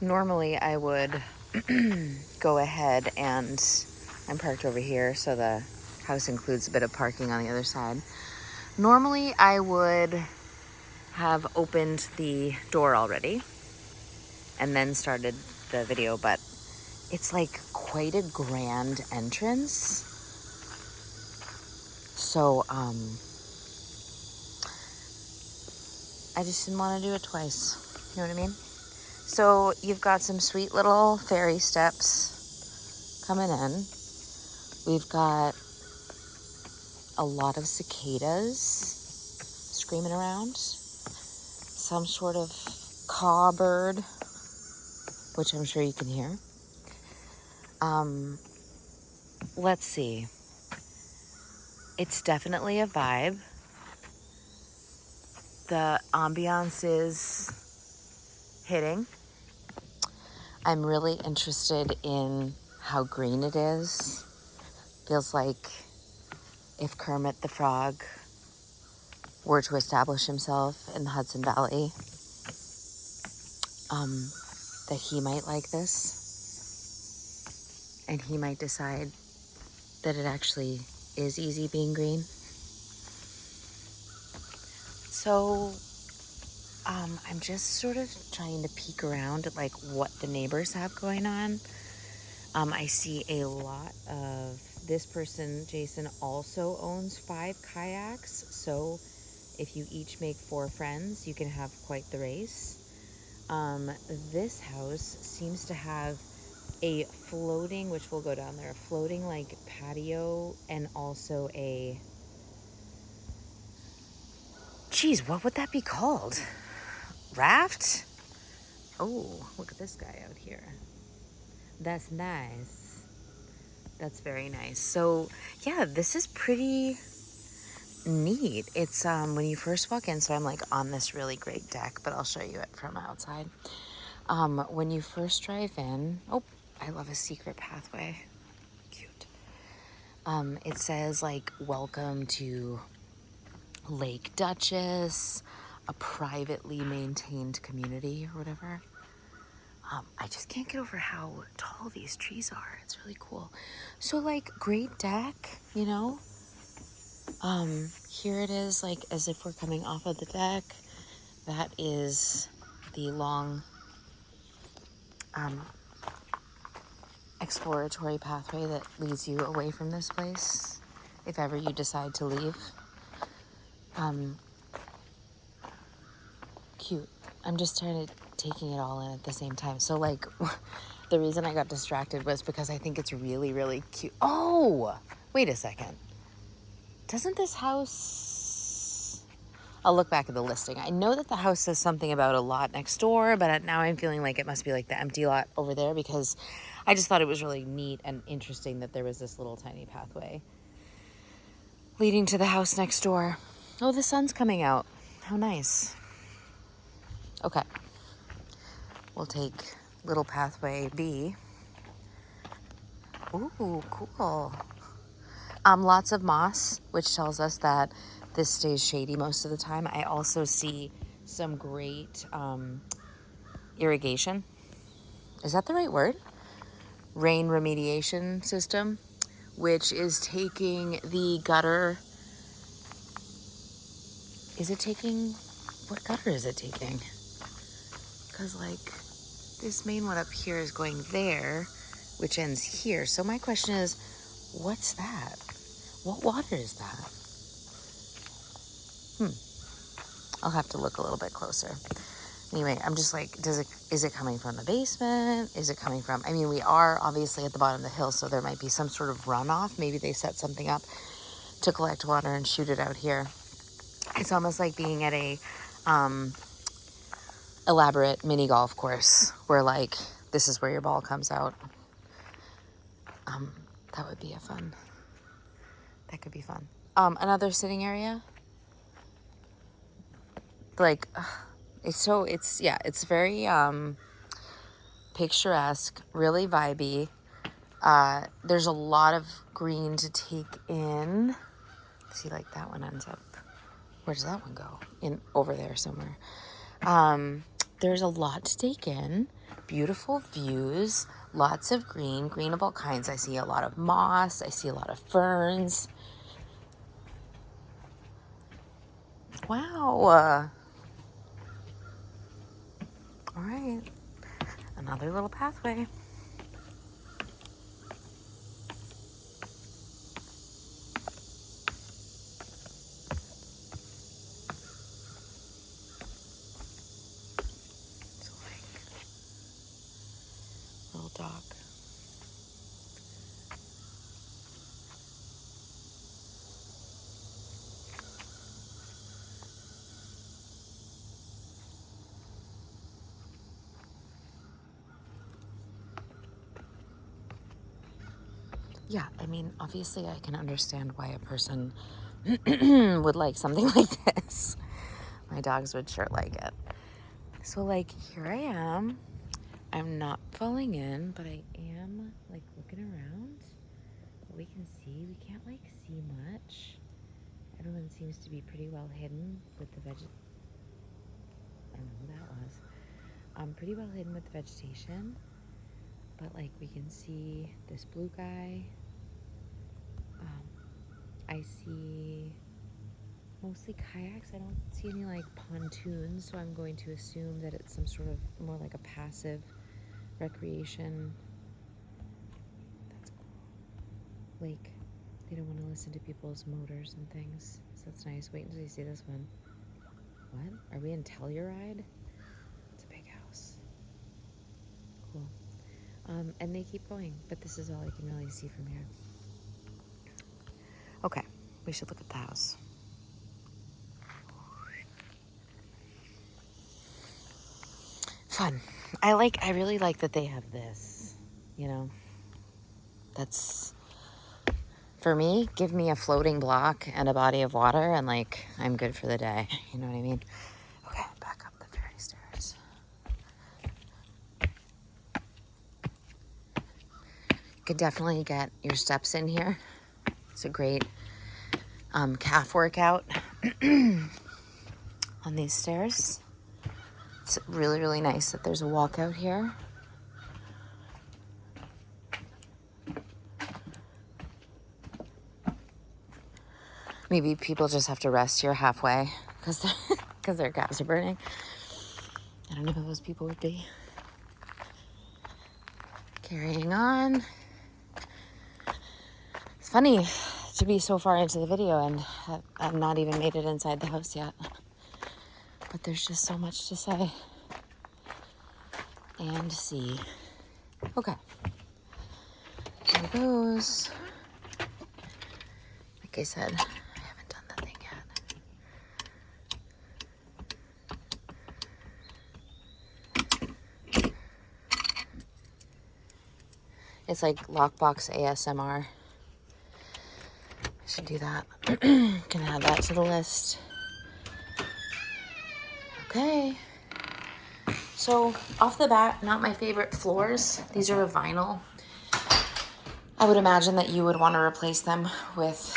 Normally I would go ahead and I'm parked over here, so the house includes a bit of parking on the other side. Normally I would have opened the door already and then started the video, but it's like quite a grand entrance. So I just didn't want to do it twice. You know what I mean? So you've got some sweet little fairy steps coming in. We've got a lot of cicadas screaming around. Some sort of caw bird, which I'm sure you can hear. Let's see. It's definitely a vibe. The ambiance is hitting. I'm really interested in how green it is. Feels like if Kermit the Frog were to establish himself in the Hudson Valley, that he might like this. And he might decide that it actually is easy being green. So I'm just sort of trying to peek around at like what the neighbors have going on. I see a lot of this person, Jason, also owns 5 kayaks. So if you each make 4 friends, you can have quite the race. This house seems to have a floating, which will go down there, a floating like patio, and also a, geez, what would that be called? Raft? Oh, look at this guy out here. That's nice. That's very nice. So yeah, this is pretty neat. It's when you first walk in, so I'm like on this really great deck, but I'll show you it from outside. When you first drive in, oh, I love a secret pathway. Cute. It says like, welcome to Lake Dutchess, a privately maintained community or whatever. I just can't get over how tall these trees are. It's really cool. So like, great deck, you know? Here it is, like as if we're coming off of the deck. That is the long exploratory pathway that leads you away from this place, if ever you decide to leave. Cute. I'm just taking it all in at the same time. So like, the reason I got distracted was because I think it's really, really cute. Oh, wait a second. Doesn't this house... I'll look back at the listing. I know that the house says something about a lot next door, but now I'm feeling like it must be like the empty lot over there, because I just thought it was really neat and interesting that there was this little tiny pathway leading to the house next door. Oh, the sun's coming out. How nice. Okay. We'll take little pathway B. Ooh, cool. Lots of moss, which tells us that this stays shady most of the time. I also see some great irrigation. Is that the right word? Rain remediation system, which is taking the gutter. Is it taking, what gutter is it taking? Because like this main one up here is going there, which ends here. So my question is, what's that? What water is that? I'll have to look a little bit closer. Anyway, I'm just like, is it coming from the basement? Is it coming from, I mean, we are obviously at the bottom of the hill, so there might be some sort of runoff. Maybe they set something up to collect water and shoot it out here. It's almost like being at a elaborate mini golf course where like, this is where your ball comes out. That would be that could be fun. Another sitting area. Like, it's very picturesque, really vibey. There's a lot of green to take in. See, like that one ends up, where does that one go? In over there somewhere. There's a lot to take in. Beautiful views, lots of green of all kinds. I see a lot of moss. I see a lot of ferns. Wow. All right. Another little pathway. It's like a little dock. Yeah, I mean, obviously I can understand why a person would like something like this. My dogs would sure like it. So, like, here I am. I'm not falling in, but I am, like, looking around. What we can see, we can't, like, see much. Everyone seems to be pretty well hidden with the I don't know who that was. Pretty well hidden with the vegetation. But, like, we can see this blue guy. I see mostly kayaks. I don't see any like pontoons, so I'm going to assume that it's some sort of more like a passive recreation. That's cool. Lake. They don't want to listen to people's motors and things, so that's nice. Wait until you see this one. What? Are we in Telluride? It's a big house. Cool. And they keep going, but this is all I can really see from here. Okay, we should look at the house. Fun. I really like that they have this, you know. That's, for me, give me a floating block and a body of water and like, I'm good for the day. You know what I mean? Okay, back up the fairy stairs. You could definitely get your steps in here. It's a great calf workout on these stairs. It's really, really nice that there's a walkout here. Maybe people just have to rest here halfway because their calves are burning. I don't know who those people would be. Carrying on. It's funny to be so far into the video and I've not even made it inside the house yet. But there's just so much to say and see. Okay. There goes. Like I said, I haven't done the thing yet. It's like lockbox ASMR. I should do that. Can add that to the list. Okay. So off the bat, not my favorite floors. These are a vinyl. I would imagine that you would want to replace them with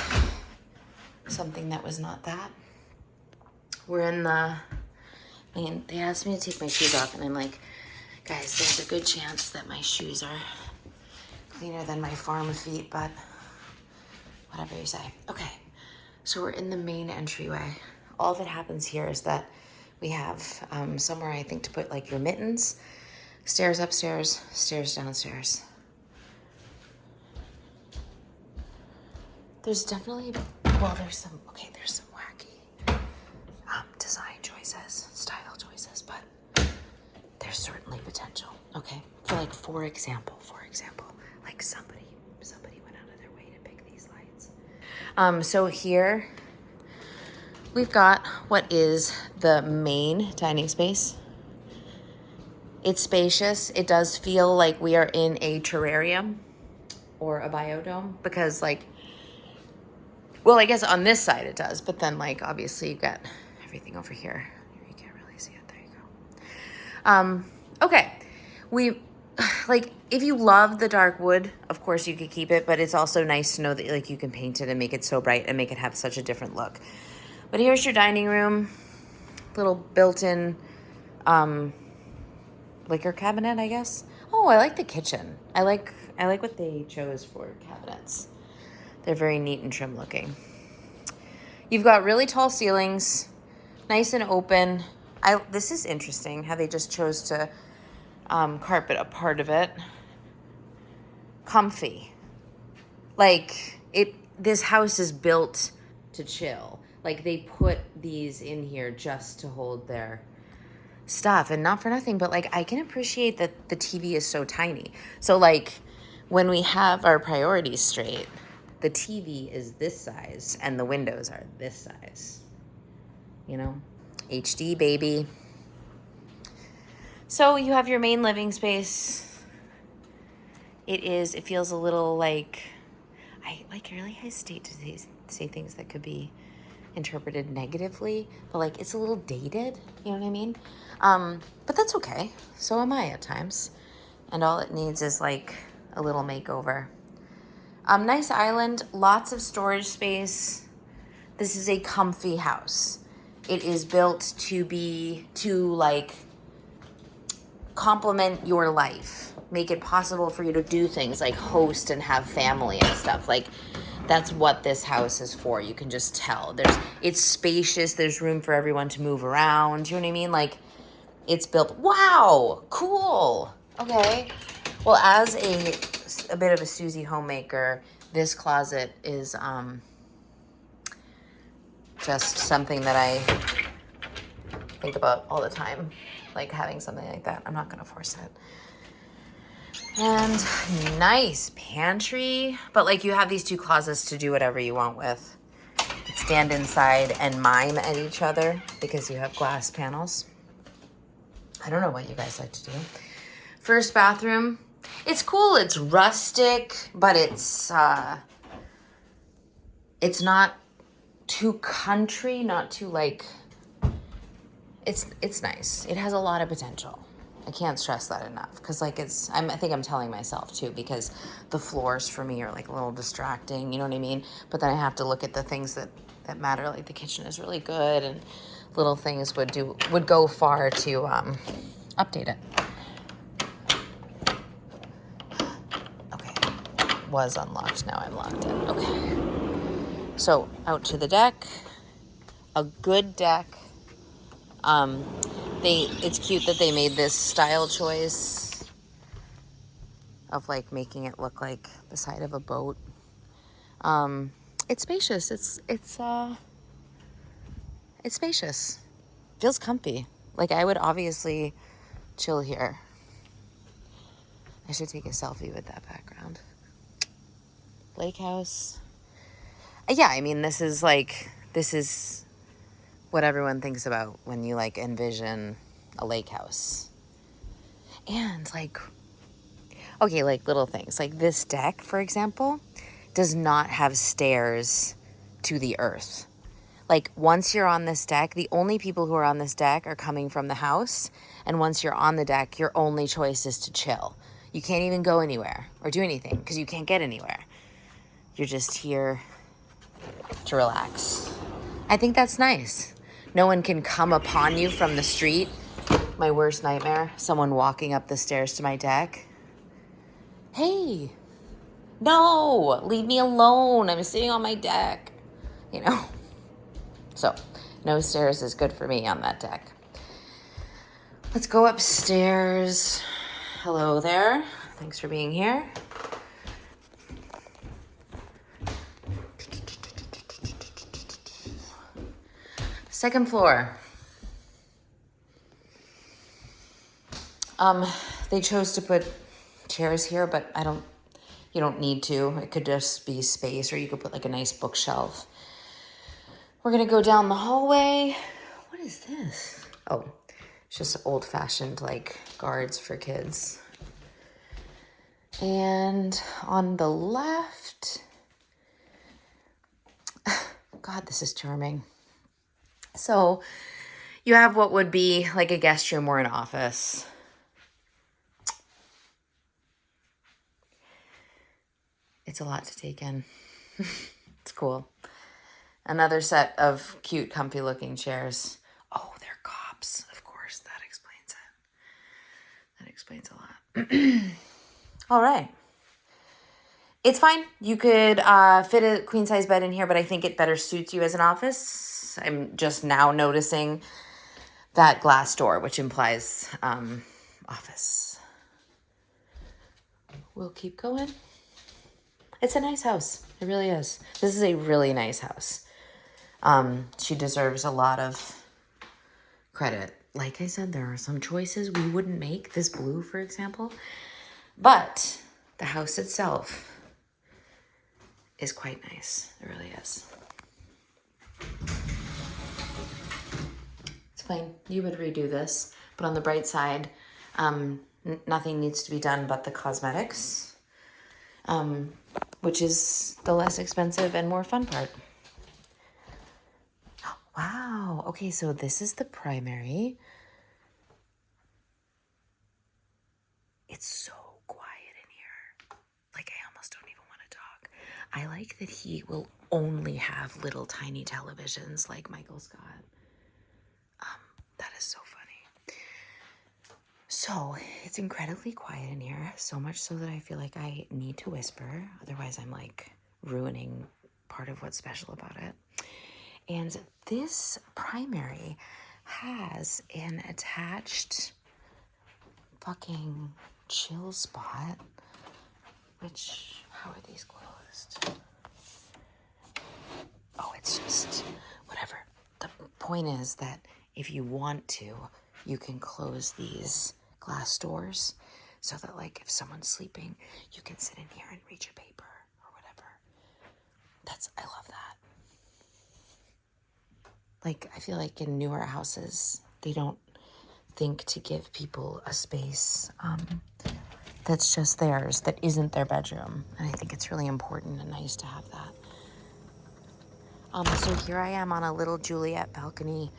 something that was not that. We're in the, they asked me to take my shoes off and I'm like, guys, there's a good chance that my shoes are cleaner than my farm feet, but whatever you say. Okay, so we're in the main entryway. All that happens here is that we have somewhere, I think, to put like your mittens, stairs upstairs, stairs downstairs. There's definitely, there's some wacky design choices, style choices, but there's certainly potential. Okay, for example, like somebody went out of their way to pick these lights. So here we've got what is the main dining space. It's spacious. It does feel like we are in a terrarium or a biodome because I guess on this side it does, but then obviously you've got everything over here. You can't really see it. There you go. Okay. If you love the dark wood, of course you could keep it, but it's also nice to know that you can paint it and make it so bright and make it have such a different look. But here's your dining room, little built-in liquor cabinet, I guess. Oh, I like the kitchen. I like what they chose for cabinets. They're very neat and trim looking. You've got really tall ceilings, nice and open. This is interesting how they just chose to carpet a part of it. Comfy. Like this house is built to chill. Like they put these in here just to hold their stuff, and not for nothing, but like I can appreciate that the TV is so tiny. So like when we have our priorities straight, the TV is this size and the windows are this size. You know? HD baby. So you have your main living space. It feels a little like, I really hesitate to say things that could be interpreted negatively, but like it's a little dated, you know what I mean? But that's okay. So am I at times. And all it needs is like a little makeover. Nice island, lots of storage space. This is a comfy house. It is built to like complement your life, make it possible for you to do things like host and have family and stuff. Like that's what this house is for. You can just tell. It's spacious. There's room for everyone to move around. You know what I mean? Like it's built. Wow, cool. Okay. Well, as a bit of a Susie homemaker, this closet is just something that I think about all the time, like having something like that. I'm not gonna force it. And nice pantry, but like you have these two closets to do whatever you want with. Stand inside and mime at each other because you have glass panels. I don't know what you guys like to do. First bathroom. It's cool. It's rustic, but it's not too country, not too like, it's nice. It has a lot of potential. I can't stress that enough because like I think I'm telling myself too, because the floors for me are like a little distracting, you know what I mean? But then I have to look at the things that matter, like the kitchen is really good and little things would go far to update it. Okay, was unlocked, now I'm locked in. Okay. So out to the deck, a good deck. It's cute that they made this style choice of like making it look like the side of a boat. It's spacious. It's spacious. Feels comfy. Like I would obviously chill here. I should take a selfie with that background. Lake house. Yeah, I mean, this is what everyone thinks about when you like envision a lake house. And like, okay, like little things like this deck, for example, does not have stairs to the earth. Like once you're on this deck, the only people who are on this deck are coming from the house. And once you're on the deck, your only choice is to chill. You can't even go anywhere or do anything because you can't get anywhere. You're just here to relax. I think that's nice. No one can come upon you from the street. My worst nightmare, someone walking up the stairs to my deck. Hey, no, leave me alone. I'm sitting on my deck, you know? So no stairs is good for me on that deck. Let's go upstairs. Hello there. Thanks for being here. Second floor. They chose to put chairs here, but you don't need to. It could just be space, or you could put like a nice bookshelf. We're gonna go down the hallway. What is this? Oh, it's just old-fashioned like guards for kids. And on the left, God, this is charming. So you have what would be like a guest room or an office. It's a lot to take in. It's cool. Another set of cute, comfy looking chairs. Oh, they're cops. Of course, that explains it. explains a lot. All right. It's fine. You could fit a queen size bed in here, but I think it better suits you as an office. I'm just now noticing that glass door, which implies office. We'll keep going. It's a nice house. It really is. This is a really nice house. She deserves a lot of credit. Like I said, there are some choices we wouldn't make. This blue, for example. But the house itself is quite nice. It really is. It's fine. You would redo this. But on the bright side, nothing needs to be done but the cosmetics, which is the less expensive and more fun part. Wow. Okay, so this is the primary. It's so quiet in here. Like, I almost don't even want to talk. I like that he will only have little tiny televisions like Michael Scott. That is so funny. So, it's incredibly quiet in here. So much so that I feel like I need to whisper. Otherwise, I'm like ruining part of what's special about it. And this primary has an attached fucking chill spot, which, how are these closed? Oh, it's just whatever. The point is that if you want to, you can close these glass doors so that, like, if someone's sleeping, you can sit in here and read your paper or whatever. I love that. Like, I feel like in newer houses, they don't think to give people a space that's just theirs, that isn't their bedroom. And I think it's really important and nice to have that. So here I am on a little Juliet balcony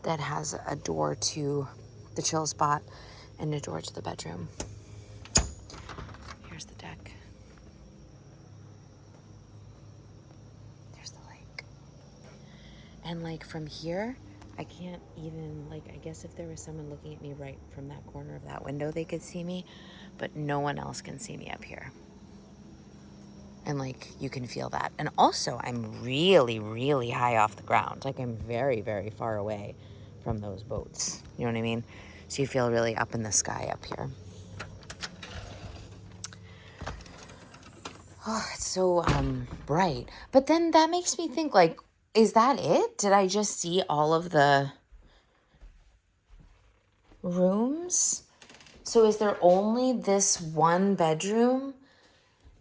that has a door to the chill spot and a door to the bedroom. Here's the deck. There's the lake. And like from here, I can't even, like, I guess if there was someone looking at me right from that corner of that window, they could see me, but no one else can see me up here. And like, you can feel that. And also, I'm really, really high off the ground. Like, I'm very, very far away from those boats. You know what I mean? So you feel really up in the sky up here. Oh, it's so bright. But then that makes me think, like, is that it? Did I just see all of the rooms? So is there only this one bedroom?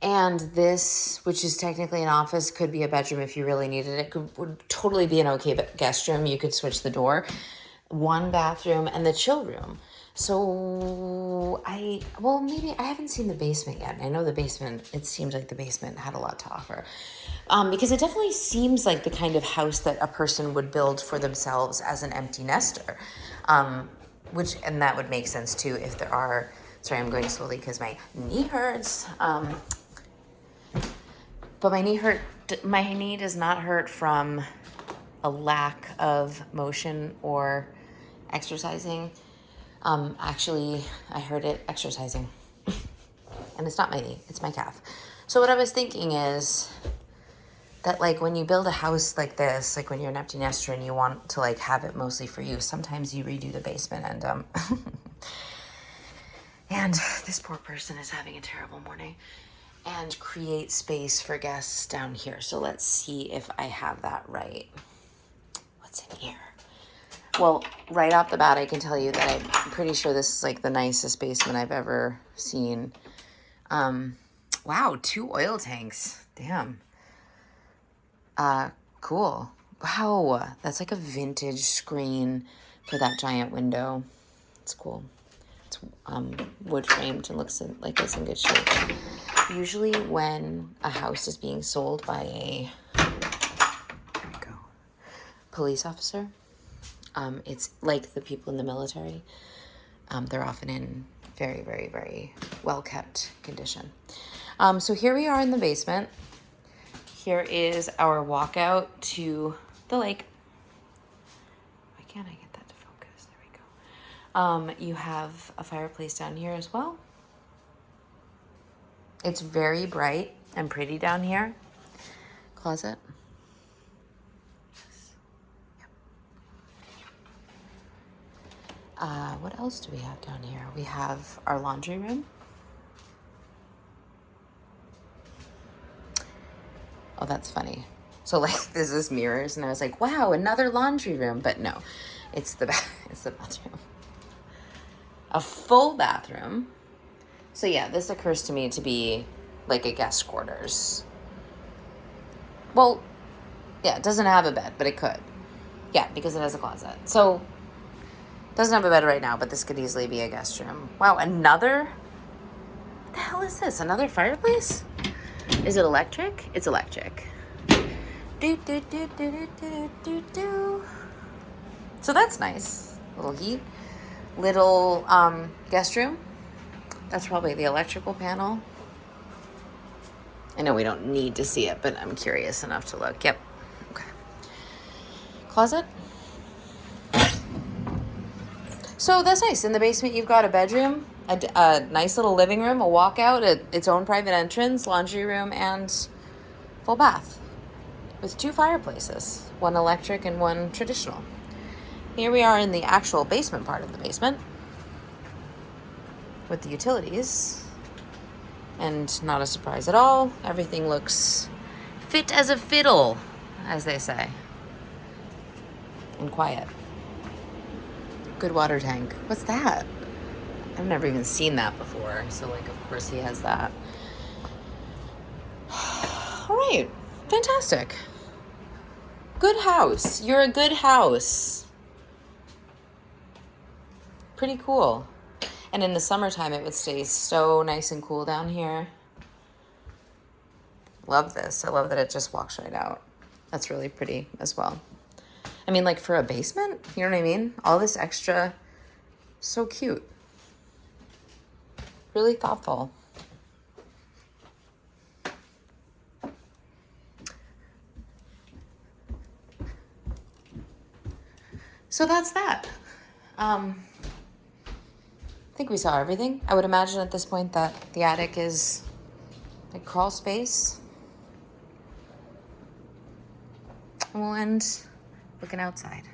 And this, which is technically an office, could be a bedroom if you really needed it. Would totally be an okay guest room. You could switch the door. One bathroom and the chill room. So maybe I haven't seen the basement yet. I know the basement, it seems like the basement had a lot to offer. Because it definitely seems like the kind of house that a person would build for themselves as an empty nester. And that would make sense too if there are, sorry, I'm going slowly because my knee hurts. But my knee does not hurt from a lack of motion or exercising. Actually, I hurt it exercising. And it's not my knee, it's my calf. So what I was thinking is that, like, when you build a house like this, like when you're an empty nester and you want to, like, have it mostly for you, sometimes you redo the basement and and this poor person is having a terrible morning. And create space for guests down here. So let's see if I have that right. What's in here? Well, right off the bat, I can tell you that I'm pretty sure this is like the nicest basement I've ever seen. Wow, 2 oil tanks. Damn. Cool. Wow, that's like a vintage screen for that giant window. It's cool. It's wood framed and looks like it's in good shape. Usually when a house is being sold by a police officer, it's like the people in the military. They're often in very, very, very well-kept condition. So here we are in the basement. Here is our walkout to the lake. Why can't I get that to focus? There we You have a fireplace down here as well. It's very bright and pretty down here. Closet. What else do we have down here? We have our laundry room. Oh, that's funny. So like this is mirrors, and I was like, wow, another laundry room. But no, it's the bathroom. A full bathroom. So yeah, this occurs to me to be like a guest quarters. Well, yeah, it doesn't have a bed, but it could. Yeah, because it has a closet. So doesn't have a bed right now, but this could easily be a guest room. Wow, another? What the hell is this? Another fireplace? Is it electric? It's electric. Do, do, do, do, do, do, do, do. So that's nice. Little heat. Little guest room. That's probably the electrical panel. I know we don't need to see it, but I'm curious enough to look. Yep. Okay. Closet. So that's nice. In the basement, you've got a bedroom, a nice little living room, a walkout, its own private entrance, laundry room, and full bath with 2 fireplaces, one electric and one traditional. Here we are in the actual basement part of the basement with the utilities. And not a surprise at all. Everything looks fit as a fiddle, as they say. And quiet. Good water tank. What's that? I've never even seen that before. So, like, of course he has that. All right. Fantastic. Good house. You're a good house. Pretty cool. And in the summertime, it would stay so nice and cool down here. Love this. I love that it just walks right out. That's really pretty as well. I mean, like for a basement, you know what I mean? All this extra, so cute. Really thoughtful. So that's that. I think we saw everything. I would imagine at this point that the attic is like crawl space. And we'll end looking outside.